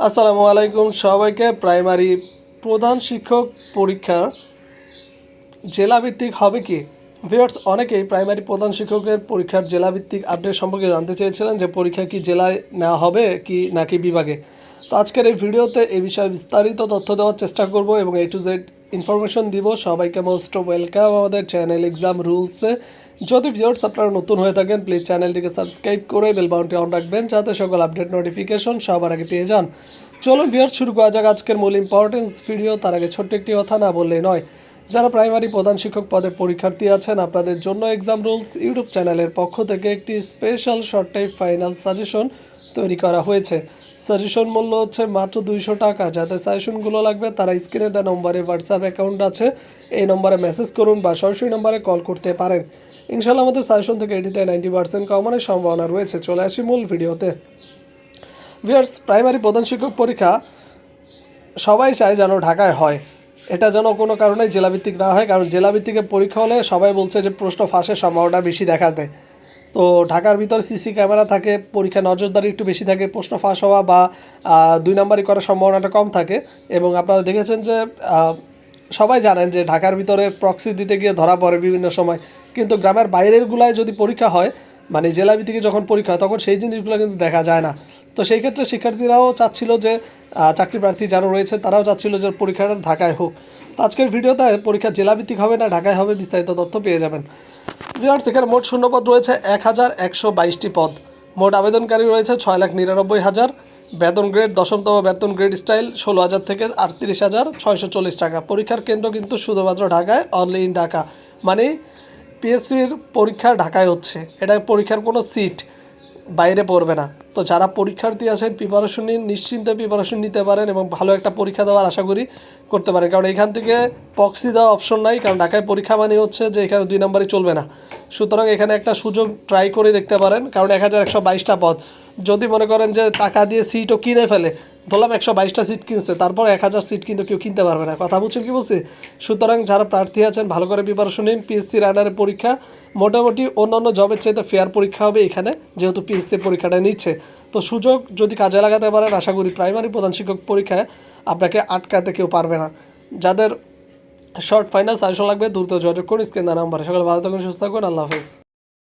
আসসালামু আলাইকুম সবাইকে। প্রাইমারি প্রধান শিক্ষক পরীক্ষা জেলাভিত্তিক হবে কি? ভিউয়ার্স, অনেকেই প্রাইমারি প্রধান শিক্ষকের পরীক্ষার জেলাভিত্তিক আপডেট সম্পর্কে জানতে চেয়েছিলেন যে পরীক্ষা কি জেলায় নেওয়া হবে কি নাকি বিভাগে। তো আজকের এই ভিডিওতে এই বিষয়ে বিস্তারিত তথ্য দেওয়ার চেষ্টা করব এবং A to Z ইনফরমেশন দিব। সবাইকে মোস্ট ওয়েলকাম আমাদের চ্যানেল এক্সাম রুলসে। যদি ভিউয়ার্স আপনারা নতুন হয়ে থাকেন প্লিজ চ্যানেলটিকে সাবস্ক্রাইব করে বেল বাটনটি অন রাখবেন যাতে সকল আপডেট নোটিফিকেশন সবার আগে পেয়ে যান। চলুন ভিউয়ার্স, শুরু করা যাক আজকের মূল ইম্পর্টেন্স ভিডিও। তার আগে ছোট্ট একটি কথা না বললেই নয়, যারা প্রাইমারি প্রধান শিক্ষক পদে পরীক্ষার্থী আছেন আপনাদের জন্য এক্সাম রুলস ইউটিউব চ্যানেলের পক্ষ থেকে একটি special short type final suggestion তৈরি করা হয়েছে। সাজেশন মূল্য হচ্ছে মাত্র 200 টাকা। যাদের সাজেশনগুলো লাগবে তারা স্ক্রিনে দেওয়া নম্বরে হোয়াটসঅ্যাপ অ্যাকাউন্ট আছে, এই নম্বরে মেসেজ করুন বা সরাসরি নম্বরে কল করতে পারেন। ইনশাআল্লাহ আমাদের সাজেশন থেকে এটিতে 90% কমনের সম্ভাবনা রয়েছে। চলে আসি মূল ভিডিওতে। ভিউয়ার্স, প্রাইমারি প্রধান শিক্ষক পরীক্ষা সবাই চায় যেন ঢাকায় হয়, এটা যেন কোনো কারণে জেলাভিত্তিক না হয়। কারণ জেলাভিত্তিকের পরীক্ষা হলে সবাই বলছে যে প্রশ্ন ফাঁসের সম্ভাবনা বেশি দেখা দেয়। তো ঢাকার ভিতর সিসি ক্যামেরা থাকে, পরীক্ষা নজরদারি একটু বেশি থাকে, প্রশ্ন ফাঁস হওয়া বা 2 নাম্বারই করার সম্ভাবনাটা কম থাকে। এবং আপনারা দেখেছেন যে সবাই জানেন যে ঢাকার ভিতরে প্রক্সি দিতে গিয়ে ধরা পড়ে বিভিন্ন সময়, কিন্তু গ্রামের বাইরের গুলায় যদি পরীক্ষা হয়, মানে জেলাভিত্তিকে যখন পরীক্ষা হয় তখন সেই জিনিসগুলো কিন্তু দেখা যায় না। তো সেই ক্ষেত্রে শিক্ষার্থীরাও চাচ্ছিল যে চাকরি প্রার্থী যারা রয়েছে তারাও চাচ্ছিল যে পরীক্ষাটা ঢাকায় হোক। তো আজকের ভিডিওতে পরীক্ষা জেলাভিত্তিক হবে না ঢাকায় হবে বিস্তারিত তথ্য পেয়ে যাবেন। ভিউয়ার্স, এখানে মোট শূন্যপদ রয়েছে 1122টি পদ। মোট আবেদনকারী রয়েছে 6,99,000। বেতন গ্রেড 10তম বেতন গ্রেড স্টাইল 16,000 থেকে 38,640 টাকা। পরীক্ষার কেন্দ্র কিন্তু শুধুমাত্র ঢাকায়, অনলি ইন ঢাকা। মানে পিএসসির পরীক্ষা ঢাকায় হচ্ছে, এটা পরীক্ষার কোনো সিট বাইরে পড়বে না। তো যারা পরীক্ষার্থী আছেন প্রিপারেশন নিন, নিশ্চিন্তে প্রিপারেশন নিতে পারেন এবং ভালো একটা পরীক্ষা দেওয়ার আশা করি করতে পারেন। কারণ এখান থেকে প্রক্সি দেওয়া অপশন নাই, কারণ ঢাকায় পরীক্ষা মানে হচ্ছে যে এখানে 2 নাম্বারই চলবে না। সুতরাং এখানে একটা সুযোগ ট্রাই করে দেখতে পারেন। কারণ 1122টা পদ, যদি মনে করেন যে টাকা দিয়ে সিটও কিনে ফেলে, ধরলাম 122টা সিট কিনছে, তারপর 1000 সিট কিন্তু কেউ কিনতে পারবে না। কথা বুঝছেন কি বলছি? সুতরাং যারা প্রার্থী আছেন ভালো করে প্রিপারেশন নিন। পিএসসির আন্ডারে পরীক্ষা মোটামুটি অন্যান্য জবের চাইতে ফেয়ার পরীক্ষা হবে এখানে, যেহেতু পিএসসি পরীক্ষাটা নিচ্ছে। তো সুযোগ যদি কাজে লাগাতে পারেন আশা করি প্রাইমারি প্রধান শিক্ষক পরীক্ষায় আপনাকে আটকাতে কেউ পারবে না। যাদের শর্ট ফাইনাল সাজেশন লাগবে দ্রুত যোগাযোগ করুন স্ক্রিনে দেওয়া নাম্বারে। সকালে ভালো থাকুন, সুস্থ থাকুন, আল্লাহ হাফেজ।